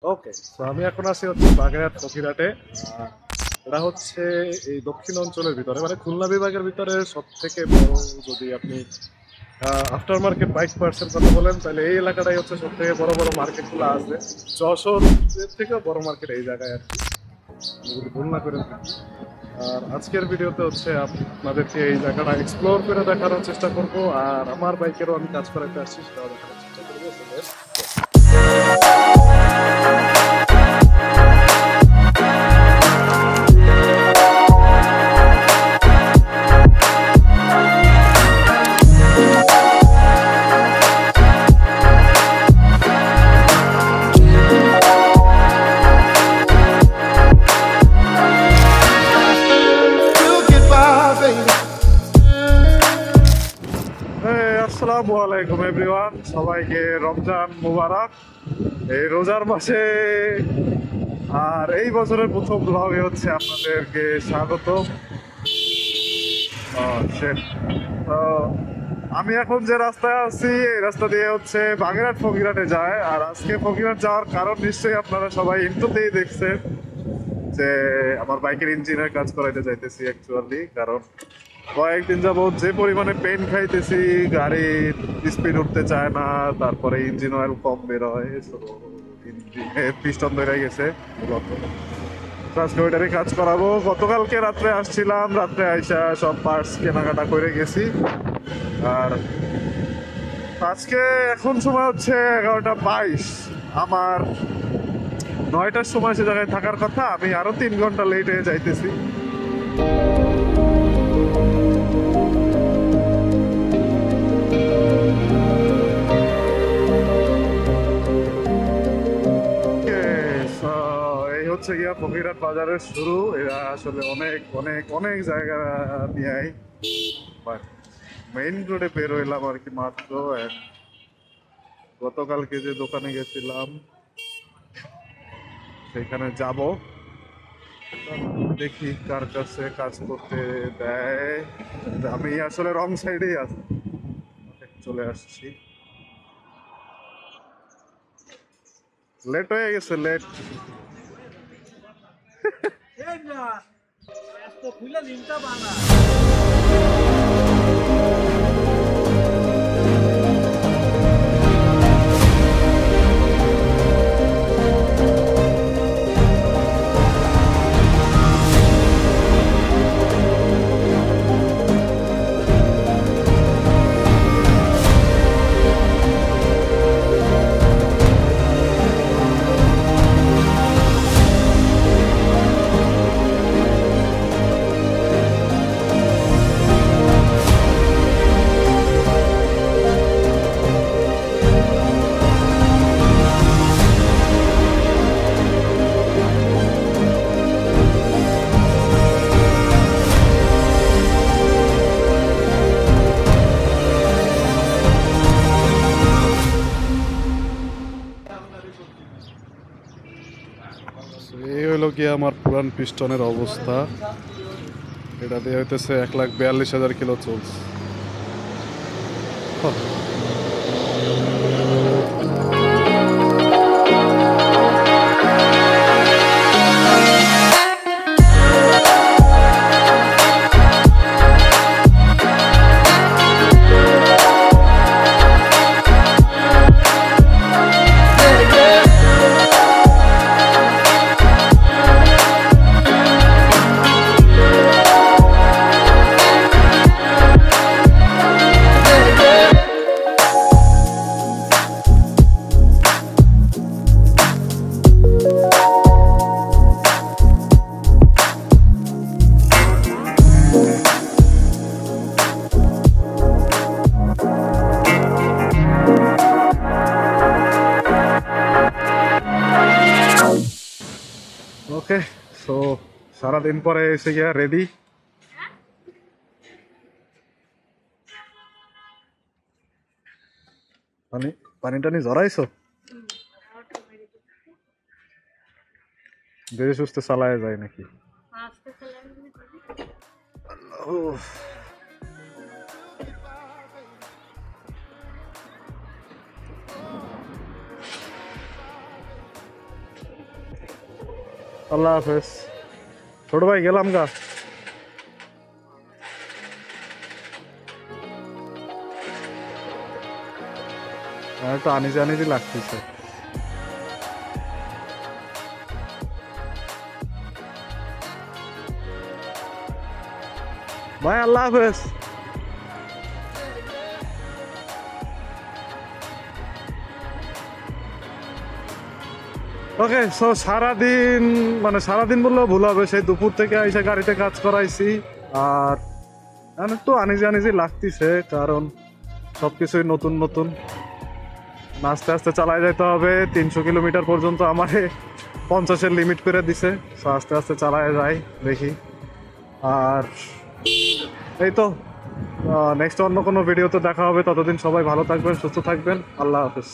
ওকে, তো আমি এখন আছি হচ্ছে বাগেরহাট ফকিরহাটে। এটা হচ্ছে এই দক্ষিণ অঞ্চলের ভিতরে, মানে খুলনা বিভাগের ভিতরে সব থেকে বড়। যদি আপনি আফটার মার্কেট বাইক পার্সের কথা বলেন, তাহলে এই এলাকাটাই হচ্ছে সব থেকে বড় বড় মার্কেটগুলো আছে। যশোর থেকেও বড় মার্কেট এই জায়গায় আর কি, আমি যদি ভুল না করে থাকি। আর আজকের ভিডিওতে হচ্ছে আপনাদেরকে এই জায়গাটা এক্সপ্লোর করে দেখানোর চেষ্টা করব, আর আমার বাইকেরও আমি কাজ করাতে আসছি, সেটাও দেখানোর চেষ্টা করবো। আসসালামু আলাইকুম এভরিওয়ান, সবাইকে রমজান মুবারক। এই রোজার মাসে আর এই বছরের প্রথম ব্লগে হচ্ছে আপনাদেরকে স্বাগত। shit. তো আমি এখন যে রাস্তায় আছি এই রাস্তা দিয়ে হচ্ছে বাগেরহাট ফকিরহাটে যায়। আর আজকে ফকিরহাট যাওয়ার কারণ নিশ্চয়ই আপনারা সবাই ইন্ট্রোতেই দেখছেন যে আমার বাইকের ইঞ্জিনের কাজ করাইতে যাইতেছি অ্যাকচুয়ালি। কারণ কয়েকদিন যাবত যে পরিমাণে পেন খাইতেছি, গাড়ি স্পিড উঠতে চায় না, তারপরে ইঞ্জিন অয়েল কম বেরোয়, পিস্টন ধরে গেছে মূলত। তো আজকে ওইটারই কাজ করাবো। গতকালকে রাত্রে আসছিলাম, রাত্রে আইসা সব পার্টস কেনাকাটা করে গেছি। আর আজকে এখন সময় হচ্ছে 11:22। আমার 9টার সময় সে জায়গায় থাকার কথা, আমি আরো 3 ঘন্টা লেট হয়ে যাইতেছি। এই হচ্ছে গিয়া ফকিরহাট বাজারের শুরু। এরা আসলে অনেক অনেক অনেক জায়গা নিয়ে, বাট মেইন রোডে বের হইলাম আর কি মাত্র। গতকালকে যে দোকানে গেছিলাম সেখানে যাব, দেখি কার কাছে কাজ করতে দেয়। আমি আসলে রং সাইডেই আছি, চলে আসছি, লেট হয়ে গেছে, লেট। এই হইলো কি আমার পুরান পিস্টনের অবস্থা। এটা দিয়ে হইতেছে 1,42,000 কিলো চলছে। ওকে, সো সারাদিন পরে এসে গিয়া রেডি। পানি পানি টানি জড়াইছো, ধীরে সুস্থে চালায় যায় নাকি? উফ, আল্লাহ হাফেজ। ছোট ভাই গেলাম গা। একটু আনিজি আনিজি লাগতেছে। ভাই আল্লাহ হাফেজ। ওকে, সো সারাদিন মানে সারাদিন বললেও ভুল হবে, সেই দুপুর থেকে এসে গাড়িতে কাজ করাইছি। আর এখন একটু আনিজি আনিজি লাগতেছে, কারণ সবকিছুই নতুন নতুন। আস্তে আস্তে চালায় যেতে হবে। 300 কিলোমিটার পর্যন্ত আমারে 50-এর লিমিট করে দিছে। সো আস্তে আস্তে চালায় যাই, দেখি। আর এই তো, নেক্সট অন্য কোনো ভিডিওতে দেখা হবে। ততদিন সবাই ভালো থাকবেন, সুস্থ থাকবেন। আল্লাহ হাফেজ।